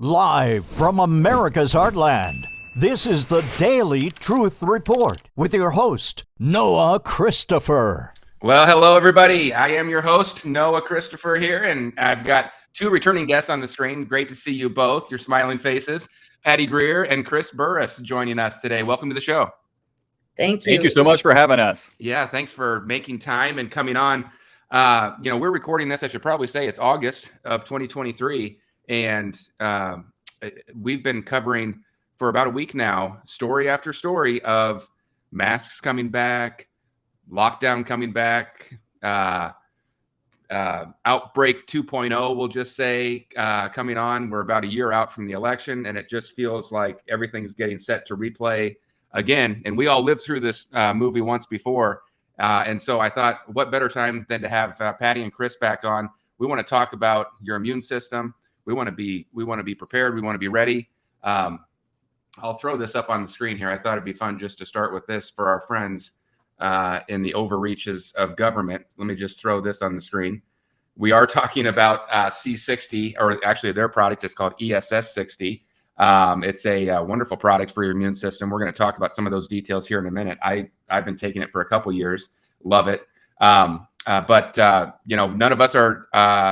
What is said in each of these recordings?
Live from America's heartland, this is the Daily Truth Report with your host, Noah Christopher. Well, hello, everybody. I am your host, Noah Christopher here, and I've got two returning guests on the screen. Great to see you both, your smiling faces. Patty Greer and Chris Burris joining us today. Welcome to the show. Thank you. Thank you so much for having us. Yeah, thanks for making time and coming on. We're recording this, I should probably say it's August of 2023, and we've been covering for about a week now, story after story of masks coming back, lockdown coming back, outbreak 2.0, we'll just say, coming on. We're about a year out from the election, and it just feels like everything's getting set to replay again. And we all lived through this movie once before. And so I thought, what better time than to have Patty and Chris back on? We want to talk about your immune system. We want to be prepared. We want to be ready. I'll throw this up on the screen here. I thought it'd be fun just to start with this for our friends in the overreaches of government. Let me just throw this on the screen. We are talking about C60, or actually their product is called ESS60. It's a wonderful product for your immune system. We're going to talk about some of those details here in a minute. I've been taking it for a couple years. Love it. But none of us are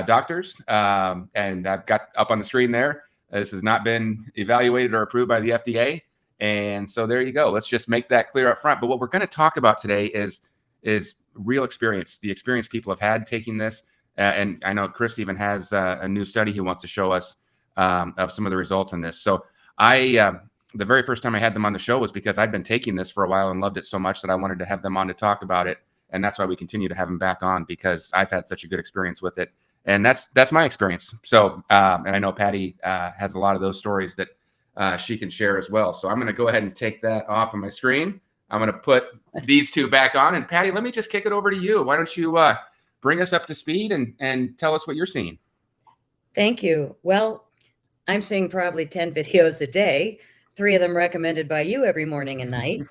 doctors. And I've got up on the screen there, this has not been evaluated or approved by the FDA. And so there you go. Let's just make that clear up front. But what we're going to talk about today is real experience, the experience people have had taking this. And I know Chris even has a new study he wants to show us of some of the results in this. So the very first time I had them on the show was because I'd been taking this for a while and loved it so much that I wanted to have them on to talk about it. And that's why we continue to have them back on, because I've had such a good experience with it. And that's my experience. So, and I know Patty has a lot of those stories that she can share as well. So I'm going to go ahead and take that off of my screen. I'm going to put these two back on. And Patty, let me just kick it over to you. Why don't you bring us up to speed and tell us what you're seeing? Thank you. Well, I'm seeing probably 10 videos a day, 3 of them recommended by you every morning and night.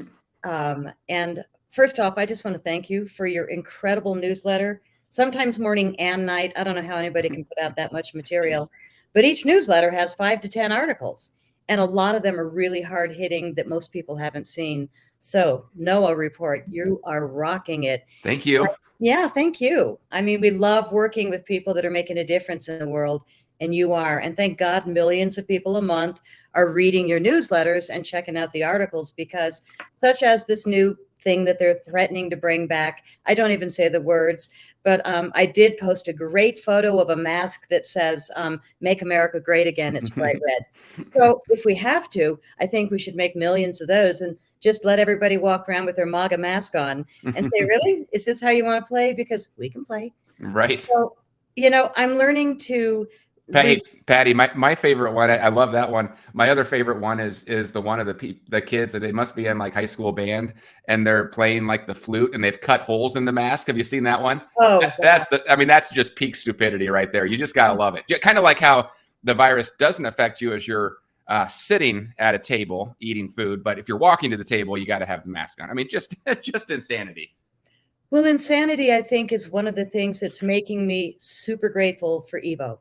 And first off, I just want to thank you for your incredible newsletter, sometimes morning and night. I don't know how anybody can put out that much material, but each newsletter has 5 to 10 articles, and a lot of them are really hard hitting that most people haven't seen. So Noah Report, you are rocking it. Thank you. Yeah, thank you. I mean, we love working with people that are making a difference in the world, and you are. And thank God millions of people a month are reading your newsletters and checking out the articles, because such as this new thing that they're threatening to bring back, I don't even say the words, but I did post a great photo of a mask that says, "Make America Great Again." It's bright red. So if we have to, I think we should make millions of those and just let everybody walk around with their MAGA mask on and say, really, is this how you want to play? Because we can play. Right. So, I'm learning to... Patty, my favorite one, I love that one. My other favorite one is the one of the kids that they must be in like high school band, and they're playing like the flute and they've cut holes in the mask. Have you seen that one? Oh, that's just peak stupidity right there. You just got to love it. Kind of like how the virus doesn't affect you as you're sitting at a table eating food, but if you're walking to the table, you got to have the mask on. I mean, just insanity. Well, insanity, I think, is one of the things that's making me super grateful for Evo.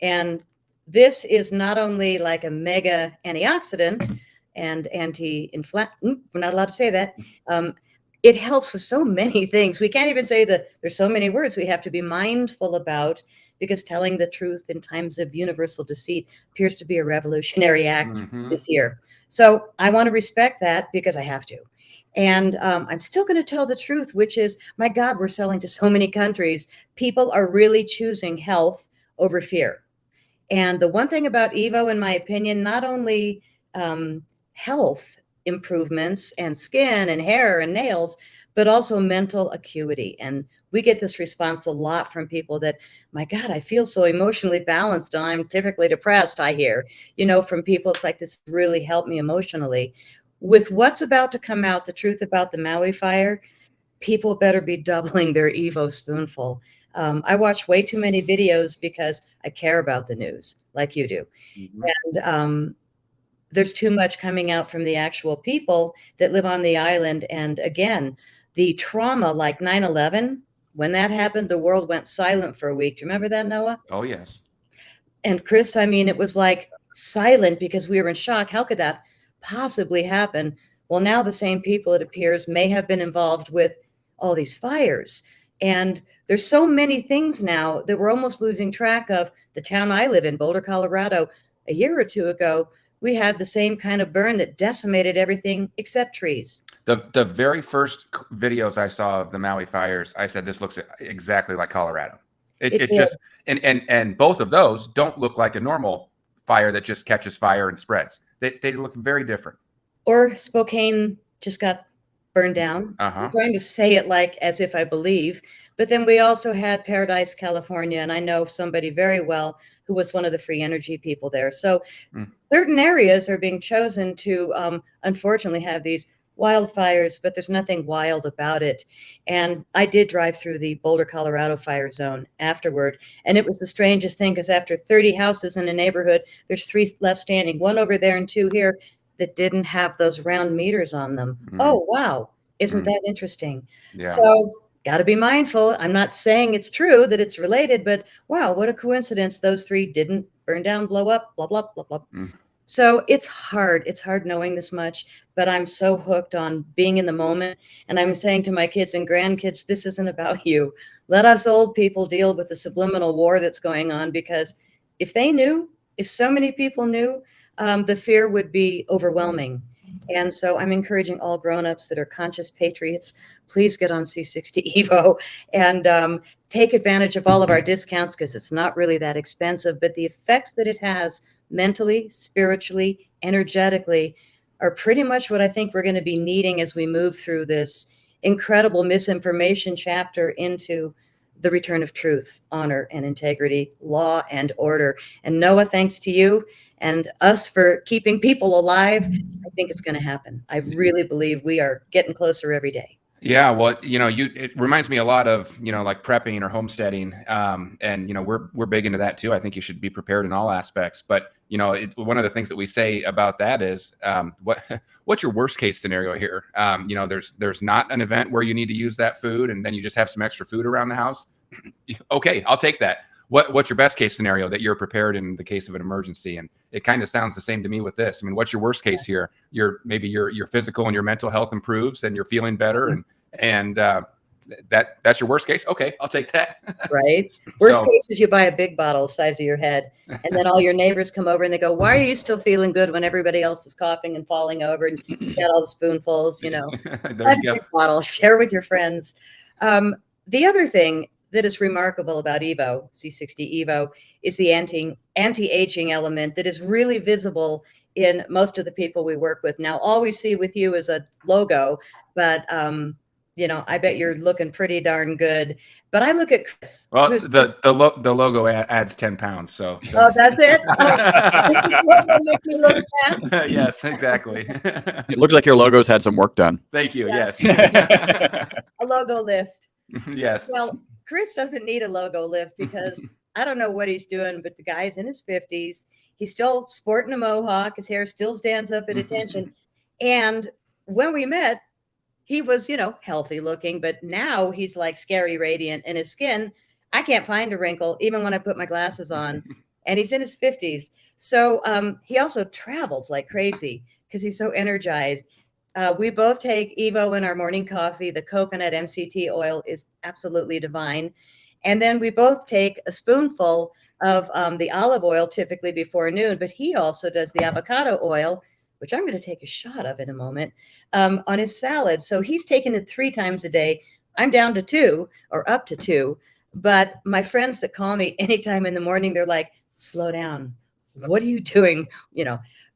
And this is not only like a mega antioxidant and anti-inflammatory, we're not allowed to say that. It helps with so many things. We can't even say that there's so many words we have to be mindful about, because telling the truth in times of universal deceit appears to be a revolutionary act this year. So I want to respect that because I have to. And I'm still going to tell the truth, which is, my God, we're selling to so many countries. People are really choosing health over fear. And the one thing about Evo, in my opinion, not only health improvements and skin and hair and nails, but also mental acuity. And we get this response a lot from people that, my God, I feel so emotionally balanced, and I'm typically depressed, I hear. From people, it's like, this really helped me emotionally. With what's about to come out, the truth about the Maui fire, people better be doubling their Evo spoonful. I watch way too many videos because I care about the news like you do. And there's too much coming out from the actual people that live on the island. And again, the trauma like 9/11, when that happened, the world went silent for a week. Do you remember that, Noah? Oh, yes. And Chris, I mean, it was like silent because we were in shock. How could that possibly happen? Well, now the same people, it appears, may have been involved with all these fires. And there's so many things now that we're almost losing track of. The town I live in, Boulder, Colorado, a year or two ago, we had the same kind of burn that decimated everything except trees. The very first videos I saw of the Maui fires, I said, this looks exactly like Colorado. It just, and both of those don't look like a normal fire that just catches fire and spreads. They look very different. Or Spokane just got burned down. Uh-huh. I'm trying to say it like as if I believe. But then we also had Paradise, California, and I know somebody very well who was one of the free energy people there. So certain areas are being chosen to unfortunately have these wildfires, but there's nothing wild about it. And I did drive through the Boulder, Colorado fire zone afterward. And it was the strangest thing because after 30 houses in a neighborhood, there's 3 left standing, 1 over there and 2 here that didn't have those round meters on them. Oh, wow. Isn't that interesting? Yeah. So got to be mindful. I'm not saying it's true that it's related, but wow, what a coincidence. Those 3 didn't burn down, blow up, blah, blah, blah, blah. So it's hard. It's hard knowing this much, but I'm so hooked on being in the moment. And I'm saying to my kids and grandkids, this isn't about you. Let us old people deal with the subliminal war that's going on, because if they knew, if so many people knew, the fear would be overwhelming. And so I'm encouraging all grownups that are conscious patriots, please get on C60 Evo and take advantage of all of our discounts, because it's not really that expensive, but the effects that it has mentally, spiritually, energetically are pretty much what I think we're going to be needing as we move through this incredible misinformation chapter into the return of truth, honor, and integrity, law and order. And Noah, thanks to you and us for keeping people alive, I think it's going to happen. I really believe we are getting closer every day. Yeah, well, it reminds me a lot of, like prepping or homesteading. And, we're big into that too. I think you should be prepared in all aspects. But, one of the things that we say about that is what's your worst case scenario here? There's not an event where you need to use that food and then you just have some extra food around the house. Okay, I'll take that. What's your best case scenario that you're prepared in the case of an emergency? And it kind of sounds the same to me with this. I mean, what's your worst case here? Maybe your physical and your mental health improves and you're feeling better, and that's your worst case. Okay, I'll take that. Right. Worst case is you buy a big bottle the size of your head, and then all your neighbors come over and they go, "Why are you still feeling good when everybody else is coughing and falling over and you got all the spoonfuls?" There Have you a big bottle, share with your friends. The other thing that is remarkable about Evo, C60 Evo, is the anti-aging element that is really visible in most of the people we work with. Now, all we see with you is a logo, but I bet you're looking pretty darn good. But I look at Chris. Well, the logo adds 10 pounds. So. Oh, that's it? Does this logo make me look fat? Yes, exactly. It looks like your logo's had some work done. Thank you. Yeah. Yes. A logo lift. Yes. Well, Chris doesn't need a logo lift because I don't know what he's doing, but the guy's in his 50s. He's still sporting a mohawk. His hair still stands up at attention. And when we met, he was, healthy looking, but now he's like scary radiant, and his skin, I can't find a wrinkle even when I put my glasses on, and he's in his 50s. So he also travels like crazy because he's so energized. We both take Evo in our morning coffee. The coconut MCT oil is absolutely divine. And then we both take a spoonful of the olive oil typically before noon, but he also does the avocado oil, which I'm going to take a shot of in a moment, on his salad. So he's taking it 3 times a day. I'm down to 2 or up to 2. But my friends that call me anytime in the morning, they're like, slow down. What are you doing?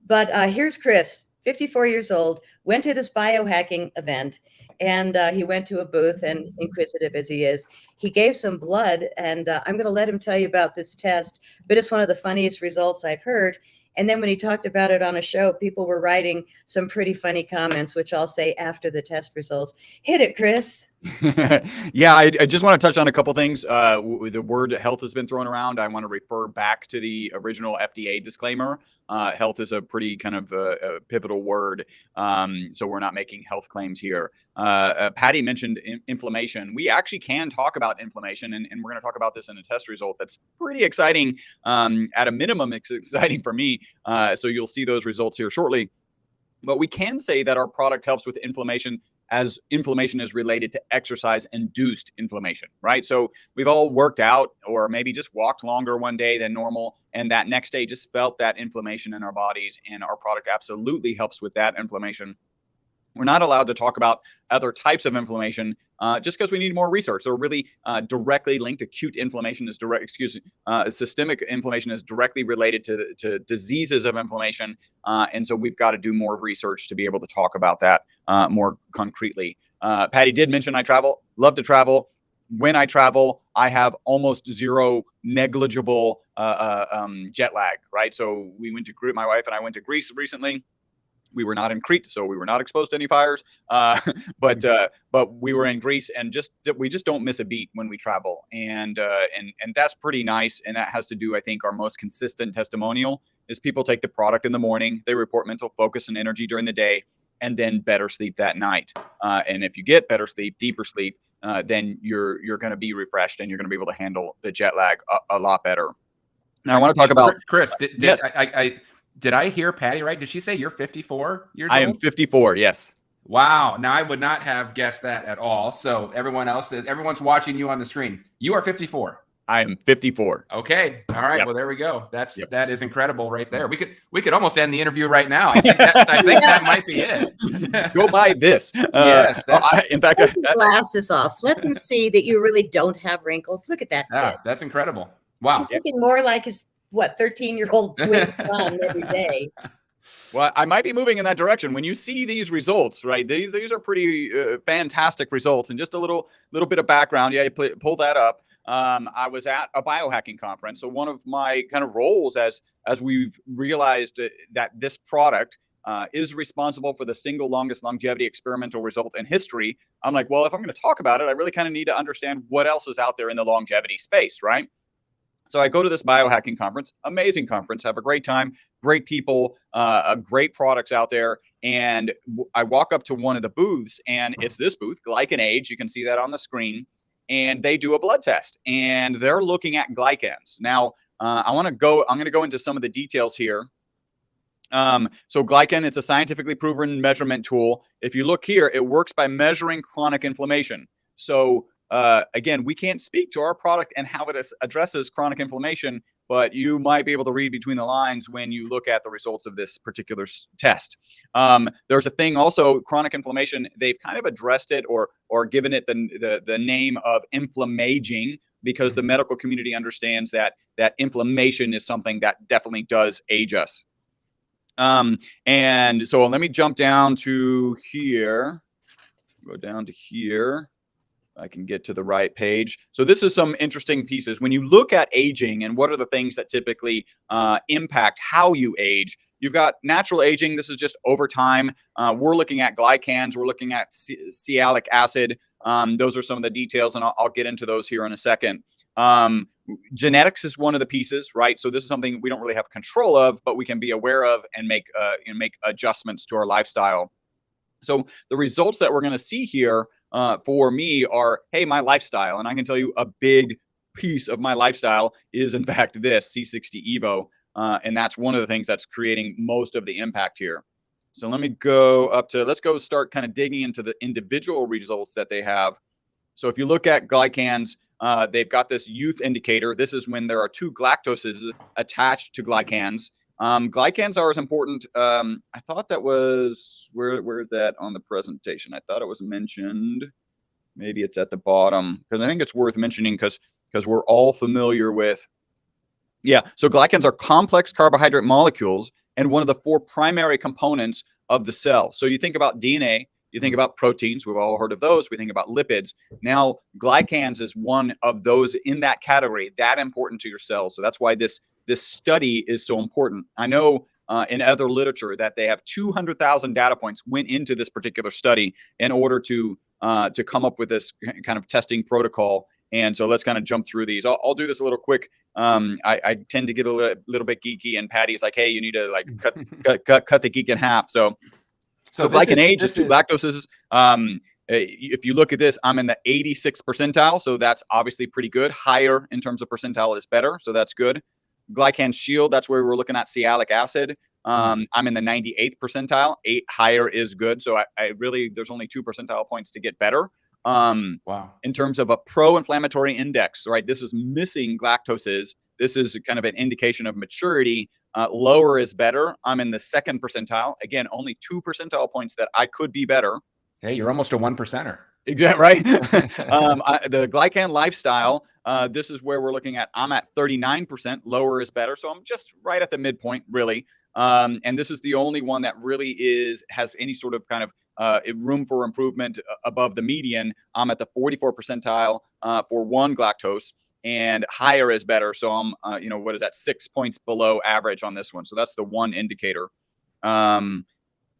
But here's Chris, 54 years old, went to this biohacking event, and he went to a booth, and inquisitive as he is, he gave some blood, and I'm going to let him tell you about this test, but it's one of the funniest results I've heard. And then when he talked about it on a show, people were writing some pretty funny comments, which I'll say after the test results. Hit it, Chris. Yeah, I just want to touch on a couple things. The word health has been thrown around. I want to refer back to the original FDA disclaimer. Health is a pretty kind of a pivotal word, so we're not making health claims here. Patty mentioned inflammation. We actually can talk about inflammation, and we're going to talk about this in a test result that's pretty exciting. At a minimum, it's exciting for me. So you'll see those results here shortly. But we can say that our product helps with inflammation, as inflammation is related to exercise-induced inflammation, right? So we've all worked out or maybe just walked longer one day than normal, and that next day just felt that inflammation in our bodies, and our product absolutely helps with that inflammation. We're not allowed to talk about other types of inflammation just because we need more research. They're really directly linked. Acute inflammation is systemic inflammation is directly related to diseases of inflammation. And so we've got to do more research to be able to talk about that more concretely. Patty did mention I travel, love to travel. When I travel, I have almost zero negligible jet lag, right? So my wife and I went to Greece recently. We were not in Crete, so we were not exposed to any fires. But we were in Greece, and we just don't miss a beat when we travel, and that's pretty nice. And that has to do, I think, our most consistent testimonial is people take the product in the morning, they report mental focus and energy during the day, and then better sleep that night. And if you get better sleep, deeper sleep, then you're going to be refreshed, and you're going to be able to handle the jet lag a lot better. Now I want to talk about Chris. Yes. Did I hear Patty right? Did she say you're 54 years old? I am 54. Yes. Wow. Now I would not have guessed that at all. So everyone's watching you on the screen. You are 54. I am 54. Okay. All right. Yep. Well, there we go. Yep. That is incredible right there. We could almost end the interview right now. I think that might be it. Go buy this. Yes. In fact, Take your glasses off. Let them see that you really don't have wrinkles. Look at that kid. That's incredible. Wow. He's looking more like his 13-year-old twin son every day. Well, I might be moving in that direction. When you see these results, right? These are pretty fantastic results. And just a little bit of background. Yeah, you pull that up. I was at a biohacking conference. So one of my kind of roles as we've realized that this product is responsible for the single longest longevity experimental result in history. I'm like, well, if I'm going to talk about it, I really kind of need to understand what else is out there in the longevity space, right? So I go to this biohacking conference, amazing conference, have a great time, great people, great products out there. And I walk up to one of the booths, and it's this booth, Glycan-Age. You can see that on the screen. And they do a blood test, and they're looking at glycans. Now, I'm going to go into some of the details here. So glycan, it's a scientifically proven measurement tool. If you look here, it works by measuring chronic inflammation. So again, we can't speak to our product and how it addresses chronic inflammation, but you might be able to read between the lines when you look at the results of this particular test. There's a thing also, chronic inflammation, they've kind of addressed it or given it the name of inflammaging, because the medical community understands that inflammation is something that definitely does age us. And so let me jump down to here, go down to here. I can get to the right page. So this is some interesting pieces. When you look at aging and what are the things that typically impact how you age, you've got natural aging. This is just over time. We're looking at glycans. We're looking at sialic acid. Those are some of the details, and I'll get into those here in a second. Genetics is one of the pieces, right? So this is something we don't really have control of, but we can be aware of and make adjustments to our lifestyle. So the results that we're going to see here for me are, hey, my lifestyle. And I can tell you a big piece of my lifestyle is, in fact, this C60 Evo. And that's one of the things that's creating most of the impact here. So let me go let's go start kind of digging into the individual results that they have. So if you look at glycans, they've got this youth indicator. This is when there are two galactoses attached to glycans. Glycans are as important. I thought that was, where is that on the presentation? I thought it was mentioned. Maybe it's at the bottom, because I think it's worth mentioning because we're all familiar with. Yeah, so glycans are complex carbohydrate molecules and one of the four primary components of the cell. So you think about DNA, you think about proteins, we've all heard of those. We think about lipids. Now, glycans is one of those in that category, that important to your cells. So that's why this study is so important. I know in other literature that they have 200,000 data points went into this particular study in order to to come up with this kind of testing protocol. And so let's kind of jump through these. I'll do this a little quick. I tend to get a little bit geeky, and Patty's like, hey, you need to like cut the geek in half. So glycan age is 2 lactoses. If you look at this, I'm in the 86th percentile. So that's obviously pretty good. Higher in terms of percentile is better. So that's good. Glycan shield, that's where we're looking at sialic acid. I'm in the 98th percentile. 8 higher is good. So I really, there's only 2 percentile points to get better. Wow. In terms of a pro-inflammatory index, right? This is missing galactoses. This is kind of an indication of maturity. Lower is better. I'm in the 2nd percentile. Again, only 2 percentile points that I could be better. Hey, you're almost a 1%er. Exactly right. The glycan lifestyle, this is where we're looking at. I'm at 39%. Lower is better. So I'm just right at the midpoint, really. And this is the only one that really has any sort of kind of room for improvement above the median. I'm at the 44 percentile for 1 galactose, and higher is better. So I'm, what is that? 6 points below average on this one. So that's the one indicator.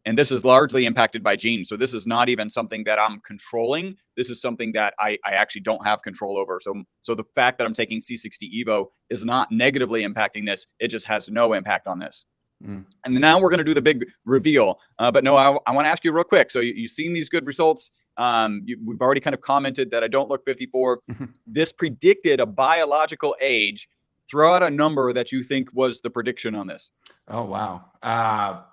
And this is largely impacted by genes. So this is not even something that I'm controlling. This is something that I actually don't have control over. So the fact that I'm taking C60 Evo is not negatively impacting this. It just has no impact on this. And now we're going to do the big reveal. But no, I want to ask you real quick. So you've seen these good results. We've already kind of commented that I don't look 54. This predicted a biological age. Throw out a number that you think was the prediction on this. Oh, wow.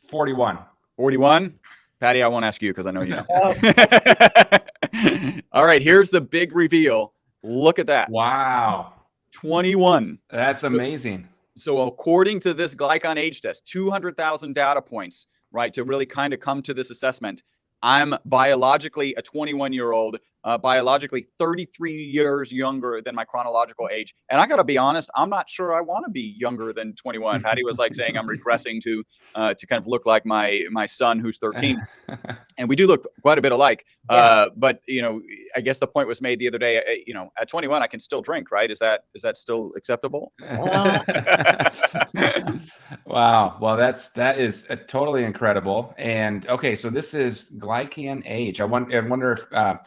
41. 41? Patty, I won't ask you because I know you know. All right, here's the big reveal. Look at that. Wow. 21. That's amazing. So according to this glycan age test, 200,000 data points, right, to really kind of come to this assessment, I'm biologically a 21-year-old, biologically 33 years younger than my chronological age. And I got to be honest, I'm not sure I want to be younger than 21. Patty was like saying I'm regressing to kind of look like my son who's 13. And we do look quite a bit alike. Yeah. But, I guess the point was made the other day, at 21, I can still drink, right? Is that still acceptable? Wow. Well, that is totally incredible. And okay, so this is glycan age. I wonder if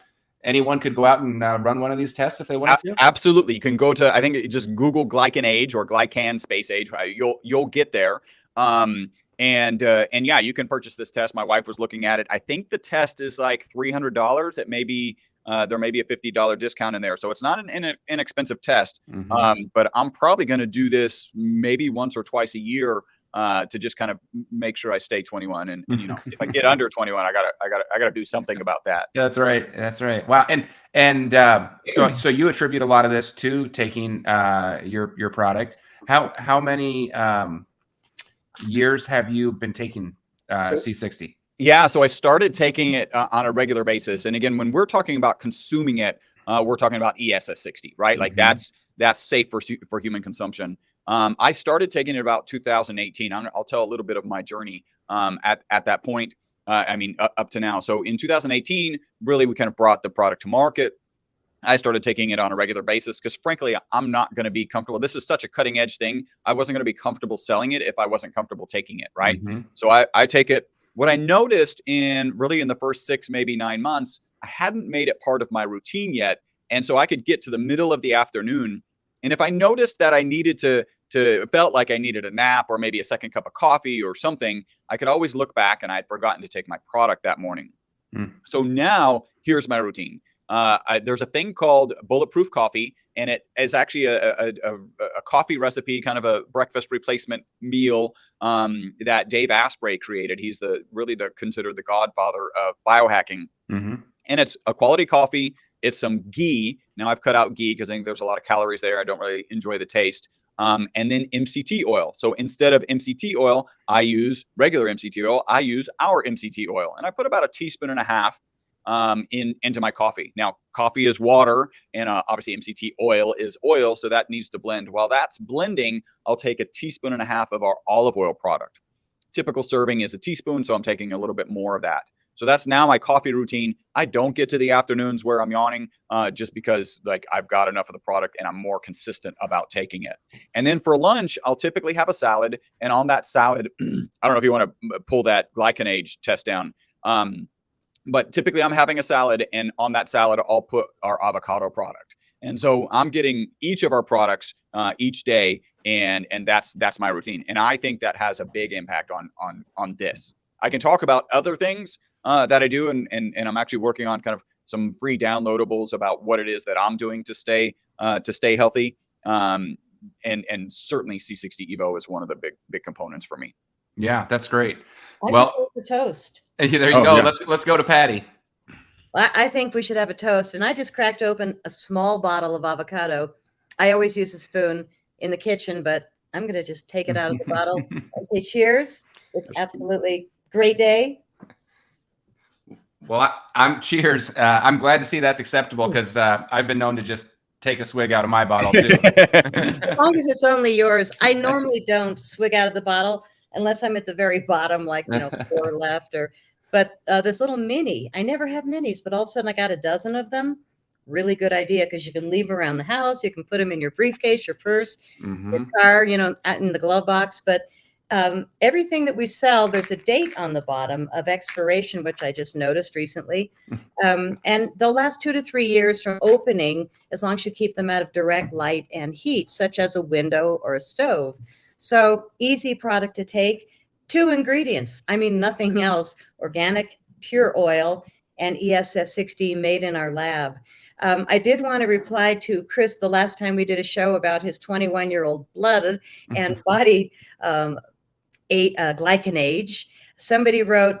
anyone could go out and run one of these tests if they wanted to. Absolutely. You can go to, I think, just Google glycan age or glycan space age. Right? You'll get there. And yeah, you can purchase this test. My wife was looking at it. I think the test is like $300. It may be there may be a $50 discount in there, so it's not an inexpensive test. But I'm probably going to do this maybe once or twice a year to just kind of make sure I stay 21. And if I get under 21, I gotta do something about that. That's right. That's right. Wow. And so you attribute a lot of this to taking your product. How many years have you been taking C60? Yeah, so I started taking it on a regular basis. And again, when we're talking about consuming it, we're talking about ESS60, right? Like that's safe for human consumption. I started taking it about 2018. I'll tell a little bit of my journey at that point. Up to now. So in 2018, really, we kind of brought the product to market. I started taking it on a regular basis because, frankly, I'm not going to be comfortable. This is such a cutting edge thing. I wasn't going to be comfortable selling it if I wasn't comfortable taking it, right? So I take it. What I noticed in the first 6, maybe 9 months, I hadn't made it part of my routine yet. And so I could get to the middle of the afternoon. And if I noticed that I needed felt like I needed a nap or maybe a second cup of coffee or something, I could always look back and I'd forgotten to take my product that morning. So now here's my routine. There's a thing called Bulletproof Coffee, and it is actually a coffee recipe, kind of a breakfast replacement meal that Dave Asprey created. He's considered the godfather of biohacking. And it's a quality coffee. It's some ghee. Now I've cut out ghee because I think there's a lot of calories there. I don't really enjoy the taste. And then MCT oil. So instead of MCT oil, I use regular MCT oil. I use our MCT oil, and I put about 1.5 teaspoons into my coffee. Now, coffee is water, and obviously MCT oil is oil, so that needs to blend. While that's blending, I'll take 1.5 teaspoons of our olive oil product. Typical serving is 1 teaspoon, so I'm taking a little bit more of that. So that's now my coffee routine. I don't get to the afternoons where I'm yawning just because I've got enough of the product and I'm more consistent about taking it. And then for lunch, I'll typically have a salad. And on that salad, I don't know if you want to pull that glycan age test down. But typically I'm having a salad, and on that salad, I'll put our avocado product. And so I'm getting each of our products each day, and that's my routine. And I think that has a big impact on this. I can talk about other things that I do, and I'm actually working on kind of some free downloadables about what it is that I'm doing to stay healthy. And certainly C60 Evo is one of the big components for me. Yeah, that's great. I Well, propose a toast. there you go. Yeah. Let's go to Patty. I think we should have a toast. And I just cracked open a small bottle of avocado. I always use a spoon in the kitchen, but I'm going to just take it out of the bottle and say cheers. It's absolutely great day. Well, I'm cheers. I'm glad to see that's acceptable, because I've been known to just take a swig out of my bottle too. As long as it's only yours. I normally don't swig out of the bottle unless I'm at the very bottom, like, 4 left. But this little mini, I never have minis, but all of a sudden I got a dozen of them. Really good idea, because you can leave them around the house. You can put them in your briefcase, your purse, your car, in the glove box. But everything that we sell, there's a date on the bottom of expiration, which I just noticed recently. And they'll last 2 to 3 years from opening, as long as you keep them out of direct light and heat, such as a window or a stove. So easy product to take. 2 ingredients. I mean, nothing else. Organic, pure oil, and ESS 60 made in our lab. I did want to reply to Chris the last time we did a show about his 21-year-old blood and body glycanage. Somebody wrote,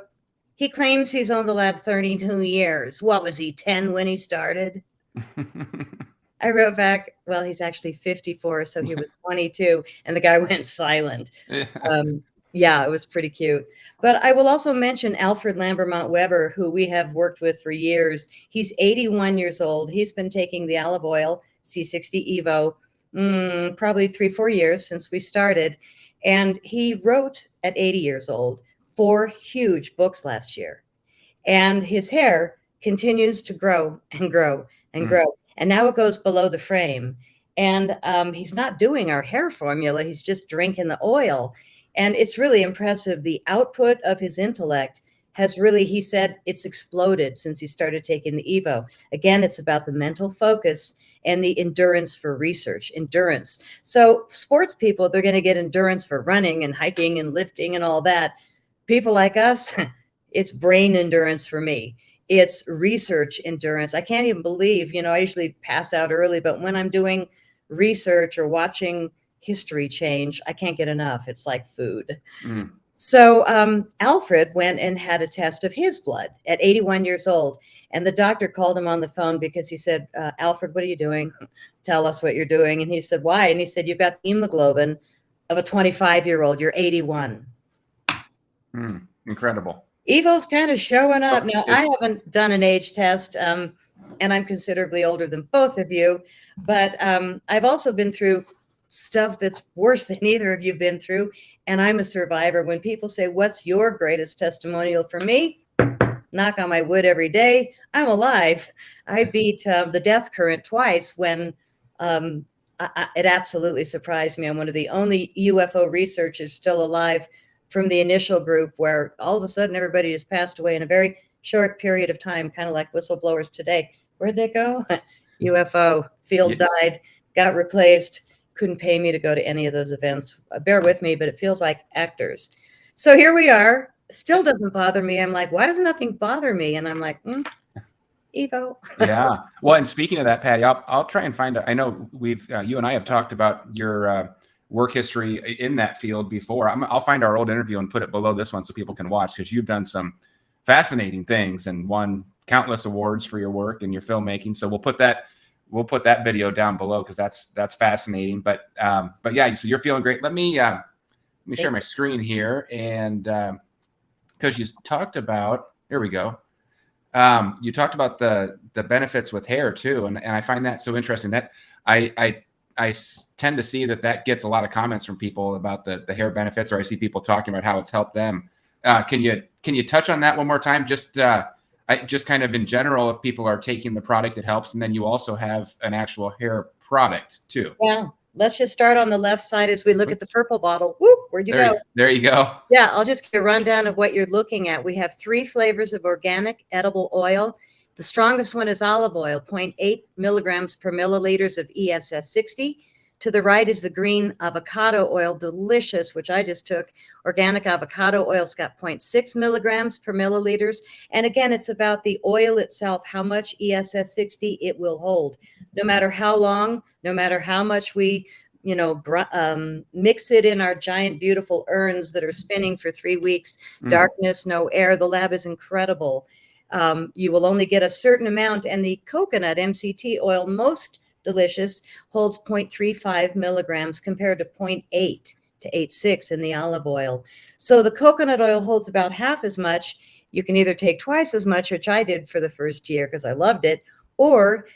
he claims he's owned the lab 32 years. What was he, 10 when he started? I wrote back, well, he's actually 54, so he was 22, and the guy went silent. Yeah, it was pretty cute. But I will also mention Alfred Lambermont Weber, who we have worked with for years. He's 81 years old. He's been taking the olive oil, C60 Evo, probably 3-4 years since we started. And he wrote at 80 years old 4 huge books last year. And his hair continues to grow and grow and grow. And now it goes below the frame. And he's not doing our hair formula. He's just drinking the oil. And it's really impressive. The output of his intellect has really, he said, it's exploded since he started taking the Evo. Again, it's about the mental focus and the endurance for research, endurance. So sports people, they're going to get endurance for running and hiking and lifting and all that. People like us, it's brain endurance for me. It's research endurance. I can't even believe, I usually pass out early, but when I'm doing research or watching history change, I can't get enough. It's like food. So Alfred went and had a test of his blood at 81 years old. And the doctor called him on the phone because he said, Alfred, what are you doing? Tell us what you're doing. And he said, why? And he said, you've got hemoglobin of a 25-year-old. You're 81. Incredible. Evo's kind of showing up. Now, I haven't done an age test, and I'm considerably older than both of you. But I've also been through stuff that's worse than either of you have been through. And I'm a survivor. When people say, what's your greatest testimonial for me? Knock on my wood every day. I'm alive. I beat the death current twice when it absolutely surprised me. I'm one of the only UFO researchers still alive from the initial group, where all of a sudden everybody has passed away in a very short period of time, kind of like whistleblowers today. Where'd they go? UFO, field died, got replaced. Couldn't pay me to go to any of those events. Bear with me, but it feels like actors. So here we are. Still doesn't bother me. I'm like, why does nothing bother me? And I'm like, Evo. Yeah. Well, and speaking of that, Patty, I'll try and find I know we've you and I have talked about your work history in that field before. I'll find our old interview and put it below this one so people can watch, because you've done some fascinating things and won countless awards for your work and your filmmaking. So we'll put that video down below, because that's fascinating. But yeah, so you're feeling great. Let me share my screen here, and because you talked about, here we go. You talked about the benefits with hair too, and I find that so interesting. That I tend to see that gets a lot of comments from people about the hair benefits, or I see people talking about how it's helped them. Can you touch on that one more time? Just kind of in general, if people are taking the product, it helps. And then you also have an actual hair product too. Yeah. let's just start on the left side as we look at the purple bottle. Whoop, where'd you go? There you go. Yeah, I'll just give a rundown of what you're looking at. We have 3 flavors of organic edible oil. The strongest one is olive oil, 0.8 milligrams per milliliters of ESS 60. To the right is the green avocado oil, delicious, which I just took. Organic avocado oil's got 0.6 milligrams per milliliters. And again, it's about the oil itself, how much ESS 60 it will hold. No matter how long, no matter how much we mix it in our giant, beautiful urns that are spinning for 3 weeks, darkness, no air. The lab is incredible. You will only get a certain amount. And the coconut MCT oil, most delicious, holds 0.35 milligrams compared to 0.8 to 8.6 in the olive oil. So the coconut oil holds about half as much. You can either take twice as much, which I did for the first year because I loved it, or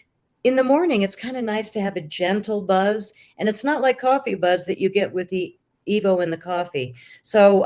in the morning, it's kind of nice to have a gentle buzz. And it's not like coffee buzz that you get with the Evo in the coffee. So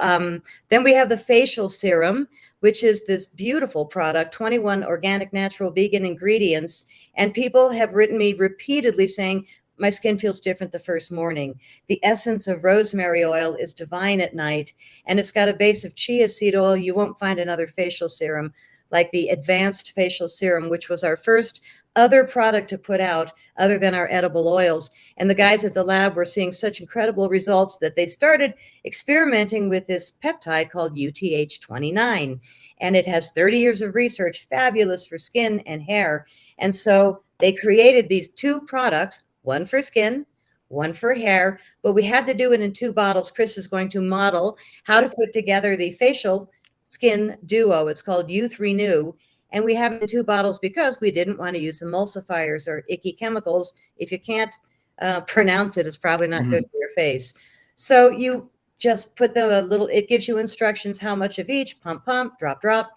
then we have the facial serum, which is this beautiful product, 21 organic, natural, vegan ingredients. And people have written me repeatedly saying, my skin feels different the first morning. The essence of rosemary oil is divine at night. And it's got a base of chia seed oil. You won't find another facial serum like the advanced facial serum, which was our first other product to put out other than our edible oils. And the guys at the lab were seeing such incredible results that they started experimenting with this peptide called UTH29. And it has 30 years of research, fabulous for skin and hair. And so they created these 2 products, one for skin, one for hair, but we had to do it in 2 bottles. Chris is going to model how to put together the facial skin duo. It's called Youth Renew. And we have it in 2 bottles because we didn't want to use emulsifiers or icky chemicals. If you can't pronounce it, it's probably not good for your face. So you just put them a little, it gives you instructions how much of each, pump, pump, drop, drop,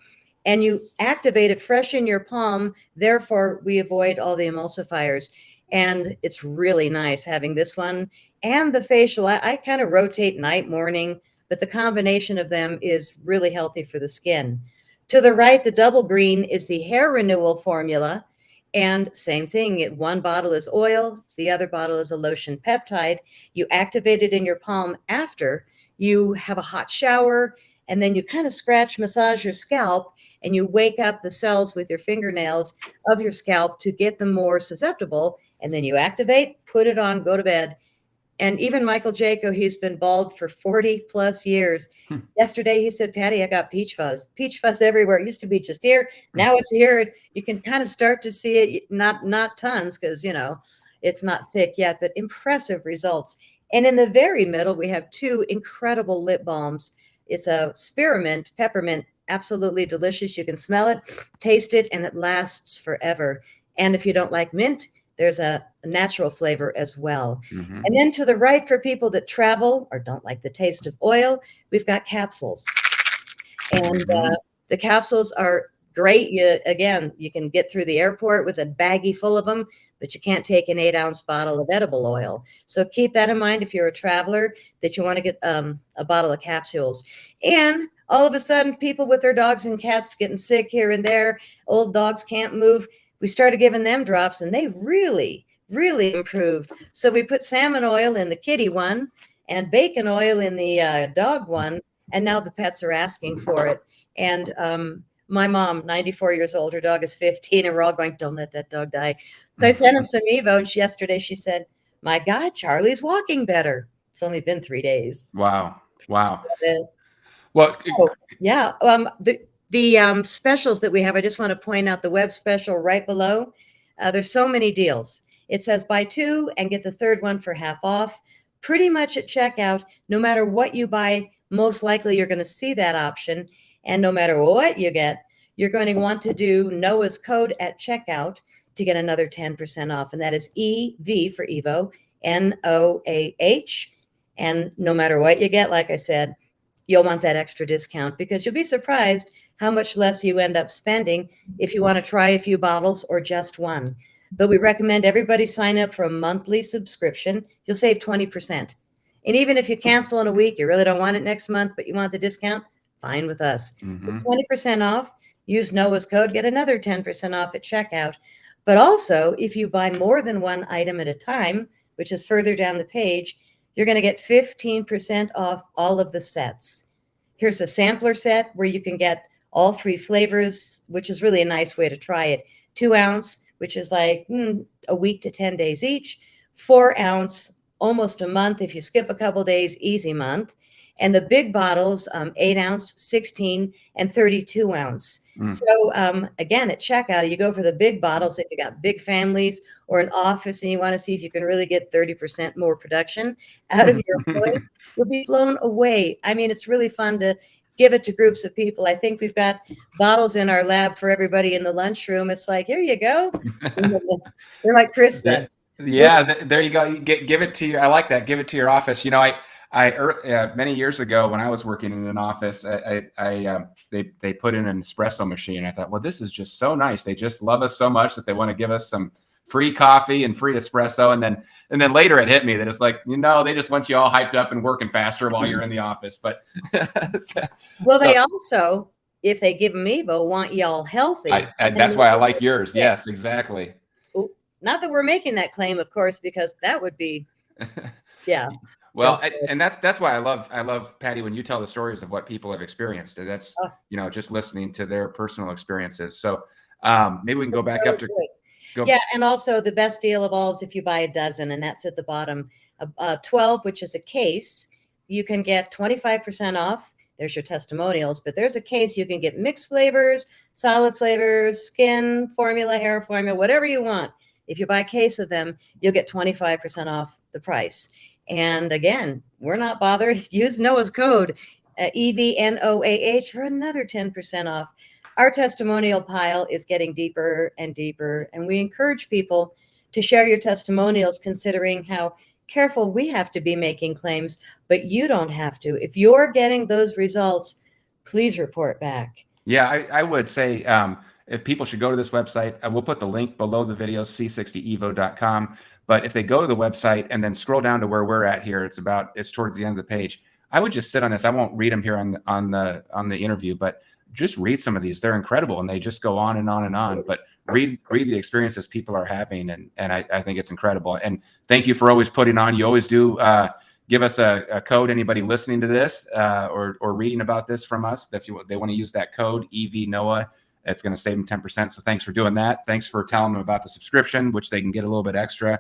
and you activate it fresh in your palm. Therefore, we avoid all the emulsifiers. And it's really nice having this one and the facial. I kind of rotate night, morning, but the combination of them is really healthy for the skin. To the right, the double green is the hair renewal formula. And same thing, one bottle is oil, the other bottle is a lotion peptide. You activate it in your palm after you have a hot shower, and then you kind of scratch, massage your scalp, and you wake up the cells with your fingernails of your scalp to get them more susceptible. And then you activate, put it on, go to bed. And even Michael Jaco, he's been bald for 40 plus years. Yesterday, he said, Patty, I got peach fuzz everywhere. It used to be just here. Now it's here. You can kind of start to see it, not tons because, it's not thick yet, but impressive results. And in the very middle, we have 2 incredible lip balms. It's a spearmint, peppermint, absolutely delicious. You can smell it, taste it, and it lasts forever. And if you don't like mint, there's a natural flavor as well. And then to the right, for people that travel or don't like the taste of oil, we've got capsules. And the capsules are great. You can get through the airport with a baggie full of them, but you can't take an 8-ounce bottle of edible oil. So keep that in mind if you're a traveler, that you want to get a bottle of capsules. And all of a sudden, people with their dogs and cats getting sick here and there, old dogs can't move. We started giving them drops, and they really, really improved. So we put salmon oil in the kitty one and bacon oil in the dog one, and now the pets are asking for it. And my mom, 94 years old, her dog is 15, and we're all going, don't let that dog die. So I sent him some Evo, and yesterday she said, my God, Charlie's walking better. It's only been 3 days. Wow. Well, yeah. The specials that we have, I just want to point out the web special right below. There's so many deals. It says buy 2 and get the 3rd one for half off. Pretty much at checkout, no matter what you buy, most likely you're going to see that option. And no matter what you get, you're going to want to do Noah's code at checkout to get another 10% off. And that is EV for Evo, NOAH. And no matter what you get, like I said, you'll want that extra discount because you'll be surprised how much less you end up spending if you want to try a few bottles or just one. But we recommend everybody sign up for a monthly subscription. You'll save 20%. And even if you cancel in a week, you really don't want it next month, but you want the discount, fine with us. 20% off, use Noah's code, get another 10% off at checkout. But also, if you buy more than one item at a time, which is further down the page, you're going to get 15% off all of the sets. Here's a sampler set where you can get all 3 flavors, which is really a nice way to try it. 2 ounce, which is like a week to 10 days each. 4 ounce, almost a month. If you skip a couple days, easy month. And the big bottles, 8 ounce, 16, and 32 ounce. So again, at checkout, you go for the big bottles if you got big families or an office and you want to see if you can really get 30% more production out of your employees. You'll be blown away. I mean, it's really fun to give it to groups of people. I think we've got bottles in our lab for everybody in the lunchroom. It's like, here you go. They're like Krista. Yeah, there you go. You give it to your. I like that. Give it to your office. You know, I many years ago when I was working in an office, they put in an espresso machine. I thought, well, this is just so nice. They just love us so much that they want to give us some free coffee and free espresso. And then later it hit me that it's like, they just want you all hyped up and working faster while you're in the office. But they also, if they give them Evo, want you all healthy. That's why I like yours. Yes, exactly. Not that we're making that claim, of course, because that would be, yeah. Well, and that's why I love Patty when you tell the stories of what people have experienced. And that's just listening to their personal experiences. So maybe we can go back up to yeah, and also the best deal of all is if you buy a dozen, and that's at the bottom. 12, which is a case, you can get 25% off. There's your testimonials, but there's a case you can get mixed flavors, solid flavors, skin formula, hair formula, whatever you want. If you buy a case of them, you'll get 25% off the price. And again, we're not bothered. Use Noah's code, EVNOAH, for another 10% off. Our testimonial pile is getting deeper and deeper, and we encourage people to share your testimonials, considering how careful we have to be making claims, but you don't have to. If you're getting those results, please report back. Yeah, I would say if people should go to this website, we'll put the link below the video, C60Evo.com. But if they go to the website and then scroll down to where we're at here, it's towards the end of the page. I would just sit on this. I won't read them here on the interview, but just read some of these. They're incredible, and they just go on and on and on. But read the experiences people are having, and I think it's incredible. And thank you for always putting on. You always do give us a code. Anybody listening to this or reading about this from us, if they want to use that code EVNOAH, it's going to save them 10%. So thanks for doing that. Thanks for telling them about the subscription, which they can get a little bit extra.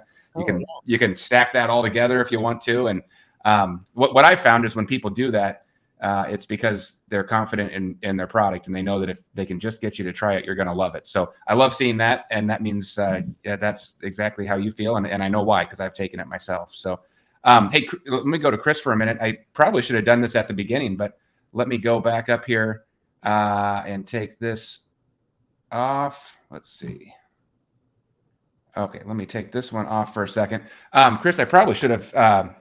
You can stack that all together if you want to. And what I found is when people do that, it's because they're confident in their product, and they know that if they can just get you to try it, you're going to love it. So I love seeing that. And that means that's exactly how you feel. And I know why, because I've taken it myself. So, hey, let me go to Chris for a minute. I probably should have done this at the beginning, but let me go back up here and take this off. Let's see. Okay, let me take this one off for a second. Chris, I probably should have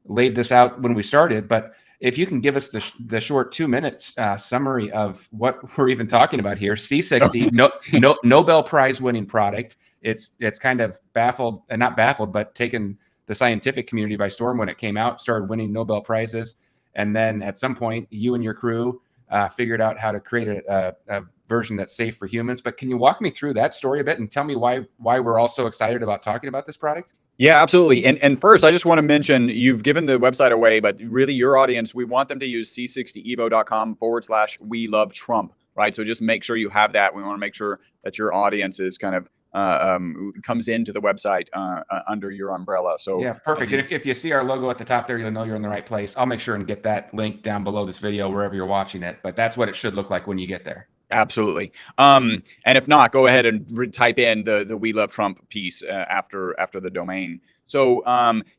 laid this out when we started, but if you can give us the short 2 minutes summary of what we're even talking about here. C60, Nobel Prize winning product. It's kind of not baffled, but taken the scientific community by storm when it came out, started winning Nobel Prizes. And then at some point, you and your crew figured out how to create a version that's safe for humans. But can you walk me through that story a bit and tell me why we're all so excited about talking about this product? Yeah, absolutely. And first, I just want to mention, you've given the website away, but really your audience, we want them to use C60Evo.com/we love Trump, right? So just make sure you have that. We want to make sure that your audience is kind of comes into the website under your umbrella. So yeah, perfect. And if you see our logo at the top there, you'll know you're in the right place. I'll make sure and get that link down below this video, wherever you're watching it. But that's what it should look like when you get there. Absolutely. And if not, go ahead and type in the We Love Trump piece after the domain. So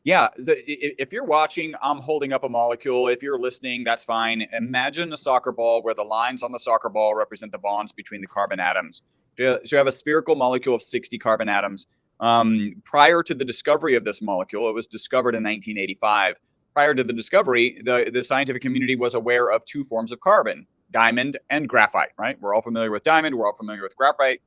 if you're watching, I'm holding up a molecule. If you're listening, that's fine. Imagine a soccer ball where the lines on the soccer ball represent the bonds between the carbon atoms. So you have a spherical molecule of 60 carbon atoms. Prior to the discovery of this molecule, it was discovered in 1985. Prior to the discovery, the scientific community was aware of 2 forms of carbon: diamond and graphite, right? We're all familiar with diamond. We're all familiar with graphite.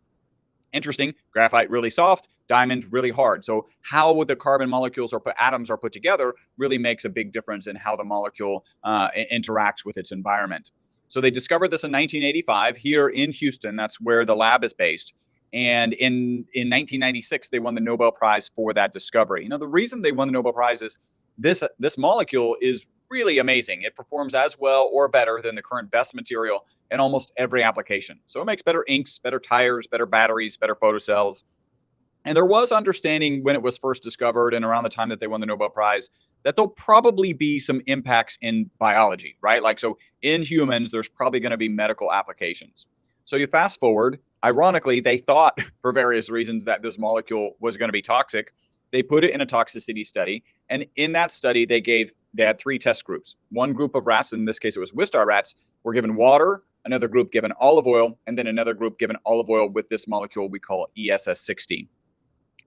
Interesting. Graphite really soft, diamond really hard. So how the carbon molecules or atoms are put together really makes a big difference in how the molecule interacts with its environment. So they discovered this in 1985 here in Houston. That's where the lab is based. And in 1996, they won the Nobel Prize for that discovery. The reason they won the Nobel Prize is this molecule is really amazing. It performs as well or better than the current best material in almost every application. So it makes better inks, better tires, better batteries, better photocells. And there was understanding when it was first discovered and around the time that they won the Nobel Prize that there'll probably be some impacts in biology, right? Like, so in humans, there's probably going to be medical applications. So you fast forward, ironically, they thought for various reasons that this molecule was going to be toxic. They put it in a toxicity study. And in that study, they had 3 test groups. One group of rats, in this case, it was Wistar rats, were given water, another group given olive oil, and then another group given olive oil with this molecule we call ESS60.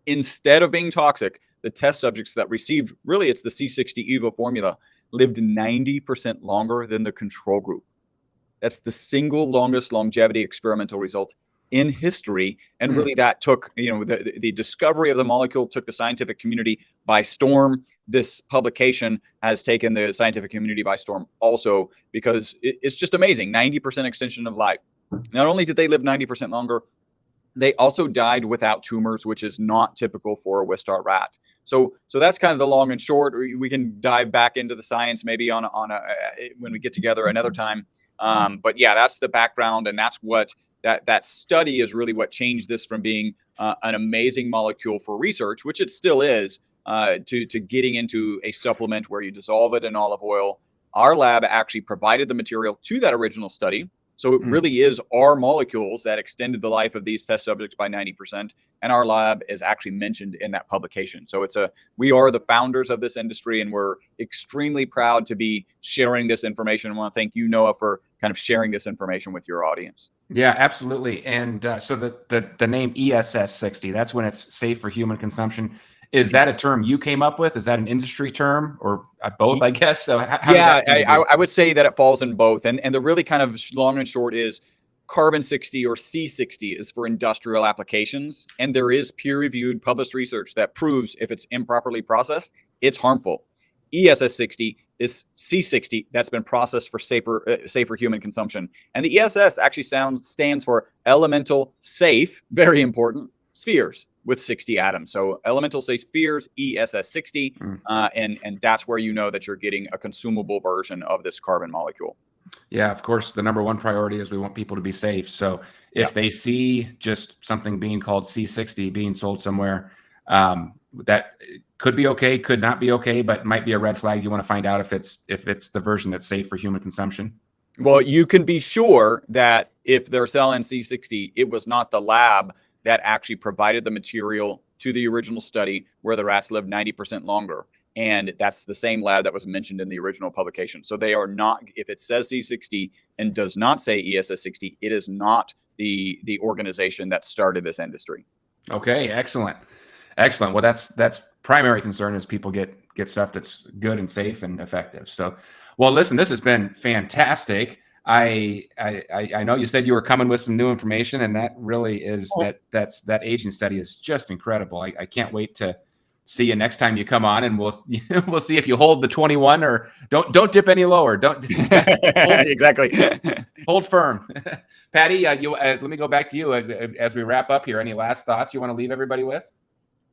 Instead of being toxic, the test subjects that received, really it's the C60 Evo formula, lived 90% longer than the control group. That's the single longest longevity experimental result in history. And really that took, the discovery of the molecule took the scientific community by storm. This publication has taken the scientific community by storm also, because it's just amazing. 90% extension of life. Not only did they live 90% longer, they also died without tumors, which is not typical for a Wistar rat. So that's kind of the long and short. We can dive back into the science maybe on when we get together another time. But yeah, that's the background, and that's what that study is really what changed this from being an amazing molecule for research, which it still is, to getting into a supplement where you dissolve it in olive oil. Our lab actually provided the material to that original study. So it really is our molecules that extended the life of these test subjects by 90%. And our lab is actually mentioned in that publication. So we are the founders of this industry, and we're extremely proud to be sharing this information. I want to thank you, Noah, for kind of sharing this information with your audience. Yeah, absolutely. And so the name ESS60, that's when it's safe for human consumption. Is that a term you came up with? Is that an industry term, or both, I guess? So I would say that it falls in both. And the really kind of long and short is carbon 60 or C60 is for industrial applications. And there is peer-reviewed published research that proves if it's improperly processed, it's harmful. ESS60 is C60 that's been processed for safer human consumption. And the ESS actually stands for elemental safe, very important, spheres with 60 atoms. So elemental safe spheres, ESS60, and that's where you know that you're getting a consumable version of this carbon molecule. Yeah, of course, the number one priority is we want people to be safe. So if they see just something being called C60 being sold somewhere, that could be okay, could not be okay, but might be a red flag. You want to find out if it's the version that's safe for human consumption. Well, you can be sure that if they're selling C60, it was not the lab that actually provided the material to the original study where the rats lived 90% longer. And that's the same lab that was mentioned in the original publication. So they are not, if it says C60 and does not say ESS60, it is not the organization that started this industry. Okay, excellent. Excellent. Well, that's primary concern is people get stuff that's good and safe and effective. So, well, listen, this has been fantastic. I know you said you were coming with some new information, and that really is that aging study is just incredible. I can't wait to see you next time you come on, and we'll see if you hold the 21 or don't dip any lower. Don't exactly. Hold firm. Patty, let me go back to you as we wrap up here. Any last thoughts you want to leave everybody with?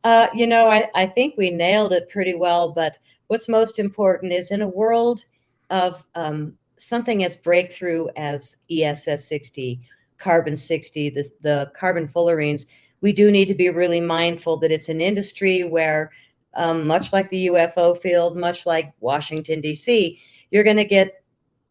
I think we nailed it pretty well, but what's most important is in a world of something as breakthrough as ESS60, carbon 60, the carbon fullerenes, we do need to be really mindful that it's an industry where, much like the UFO field, much like Washington, D.C., you're going to get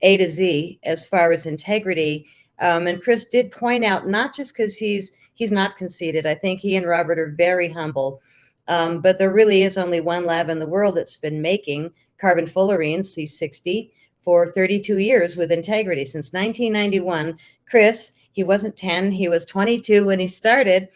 A to Z as far as integrity. And Chris did point out, not just because he's not conceited. I think he and Robert are very humble. But there really is only one lab in the world that's been making carbon fullerenes, C60, for 32 years with integrity. Since 1991, Chris, he wasn't 10, he was 22 when he started,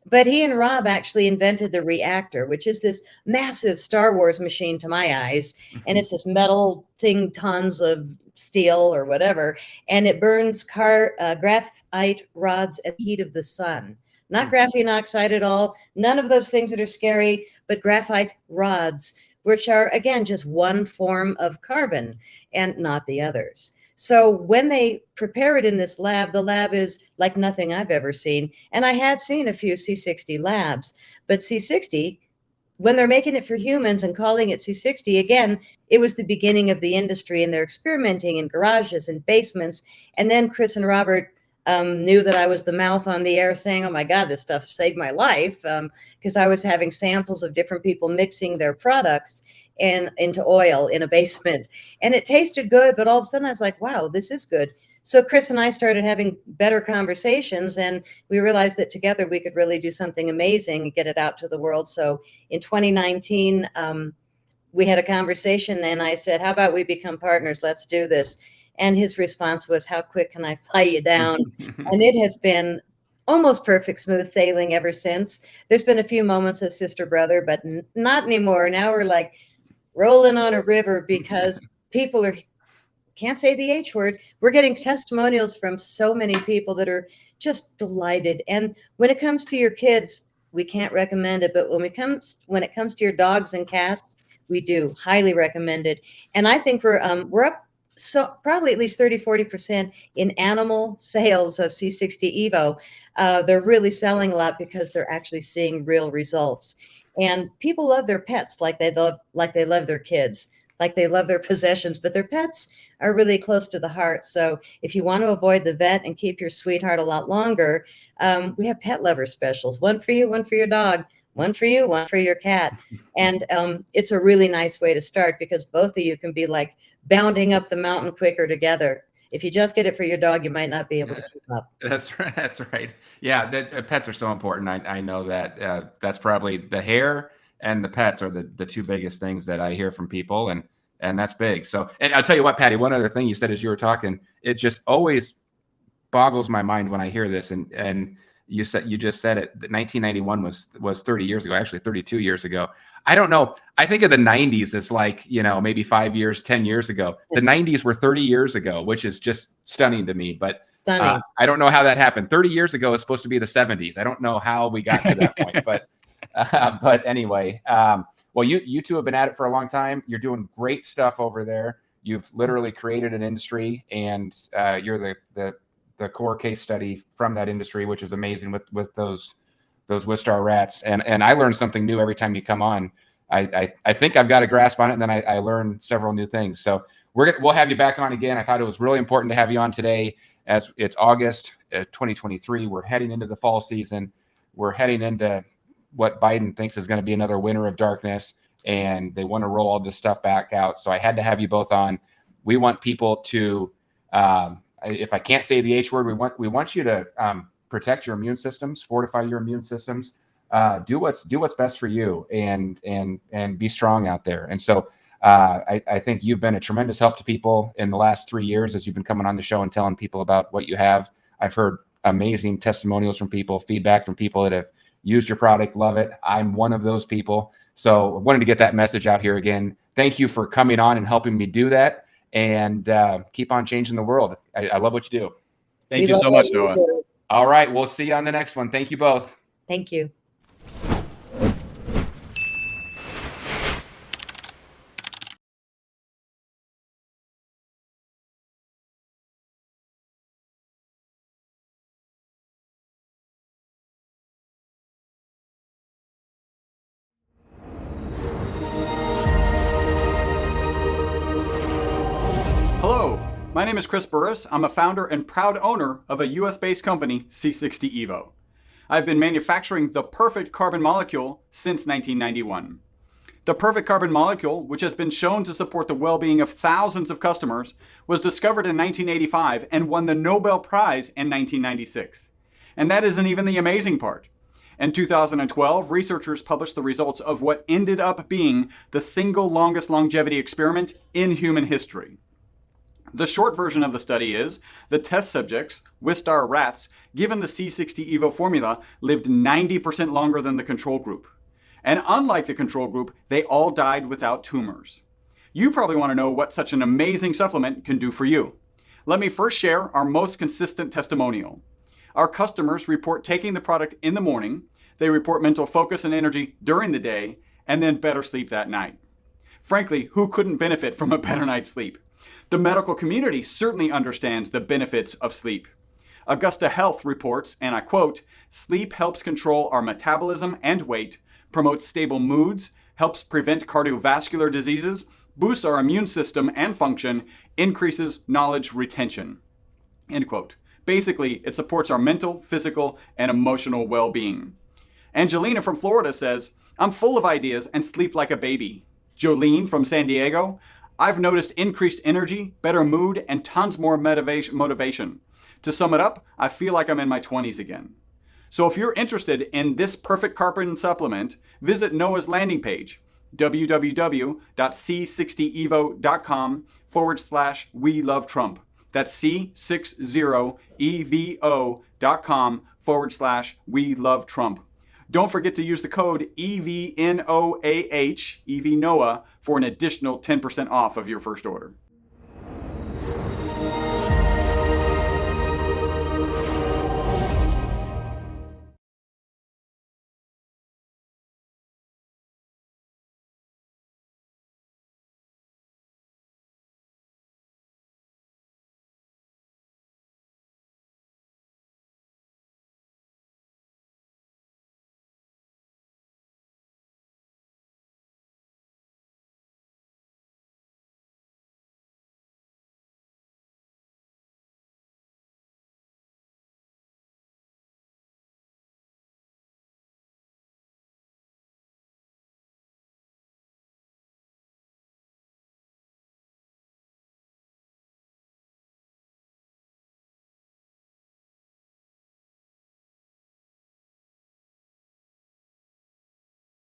but he and Rob actually invented the reactor, which is this massive Star Wars machine to my eyes. And it's this metal thing, tons of steel or whatever, and it burns graphite rods at the heat of the sun. Not graphene oxide at all, none of those things that are scary, but graphite rods, which are, again, just one form of carbon and not the others. So when they prepare it in this lab, the lab is like nothing I've ever seen. And I had seen a few C60 labs, but C60, when they're making it for humans and calling it C60, again, it was the beginning of the industry, and they're experimenting in garages and basements. And then Chris and Robert knew that I was the mouth on the air saying, oh my God, this stuff saved my life, because I was having samples of different people mixing their products into oil in a basement. And it tasted good, but all of a sudden I was like, wow, this is good. So Chris and I started having better conversations, and we realized that together we could really do something amazing and get it out to the world. So in 2019, we had a conversation, and I said, how about we become partners? Let's do this. And his response was, how quick can I fly you down? And it has been almost perfect, smooth sailing ever since. There's been a few moments of sister brother, but not anymore. Now we're like rolling on a river because people can't say the H word. We're getting testimonials from so many people that are just delighted. And when it comes to your kids, we can't recommend it, but when it comes to your dogs and cats, we do highly recommend it. And I think we're up so probably at least 30-40% in animal sales of C60 Evo. They're really selling a lot because they're actually seeing real results. And people love their pets like they love their kids, like they love their possessions, but their pets are really close to the heart. So if you want to avoid the vet and keep your sweetheart a lot longer, we have pet lover specials, one for you, one for your dog, one for you, one for your cat. And it's a really nice way to start because both of you can be like bounding up the mountain quicker together. If you just get it for your dog, you might not be able to keep up. That's right. That's right. Yeah, pets are so important. I know that that's probably the hair and the pets are the two biggest things that I hear from people, and that's big. So, and I'll tell you what, Patty, one other thing you said as you were talking, it just always boggles my mind when I hear this. And you just said it. 1991 was 30 years ago, actually 32 years ago. I don't know. I think of the 90s as like, maybe 5 years, 10 years ago. The 90s were 30 years ago, which is just stunning to me. But I don't know how that happened. 30 years ago is supposed to be the 70s. I don't know how we got to that point, but anyway, well, you two have been at it for a long time. You're doing great stuff over there. You've literally created an industry, and you're the core case study from that industry, which is amazing with those Wistar rats. And I learn something new every time you come on. I think I've got a grasp on it, and then I learn several new things. So we'll have you back on again. I thought it was really important to have you on today, as it's August 2023. We're heading into the fall season. We're heading into what Biden thinks is going to be another winter of darkness, and they want to roll all this stuff back out. So I had to have you both on. We want people to, if I can't say the H word, we want you to protect your immune systems, fortify your immune systems, do what's best for you, and be strong out there. And so I think you've been a tremendous help to people in the last 3 years as you've been coming on the show and telling people about what you have. I've heard amazing testimonials from people, feedback from people that have used your product, love it. I'm one of those people. So I wanted to get that message out here again. Thank you for coming on and helping me do that, and keep on changing the world. I love what you do. Thank you so much, Noah. All right. We'll see you on the next one. Thank you both. Thank you. Hello, my name is Chris Burris. I'm a founder and proud owner of a US-based company, C60 Evo. I've been manufacturing the perfect carbon molecule since 1991. The perfect carbon molecule, which has been shown to support the well-being of thousands of customers, was discovered in 1985 and won the Nobel Prize in 1996. And that isn't even the amazing part. In 2012, researchers published the results of what ended up being the single longest longevity experiment in human history. The short version of the study is the test subjects, Wistar rats, given the C60 Evo formula, lived 90% longer than the control group. And unlike the control group, they all died without tumors. You probably want to know what such an amazing supplement can do for you. Let me first share our most consistent testimonial. Our customers report taking the product in the morning, they report mental focus and energy during the day, and then better sleep that night. Frankly, who couldn't benefit from a better night's sleep? The medical community certainly understands the benefits of sleep. Augusta Health reports, and I quote, "Sleep helps control our metabolism and weight, promotes stable moods, helps prevent cardiovascular diseases, boosts our immune system and function, increases knowledge retention." End quote. Basically, it supports our mental, physical, and emotional well-being. Angelina from Florida says, "I'm full of ideas and sleep like a baby." Jolene from San Diego, "I've noticed increased energy, better mood, and tons more motivation. To sum it up, I feel like I'm in my 20s again." So if you're interested in this perfect carbon supplement, visit NOAA's landing page, www.c60evo.com/We Love Trump. That's C60evo.com/We Love Trump. Don't forget to use the code EVNOAH, EVNOAH, for an additional 10% off of your first order.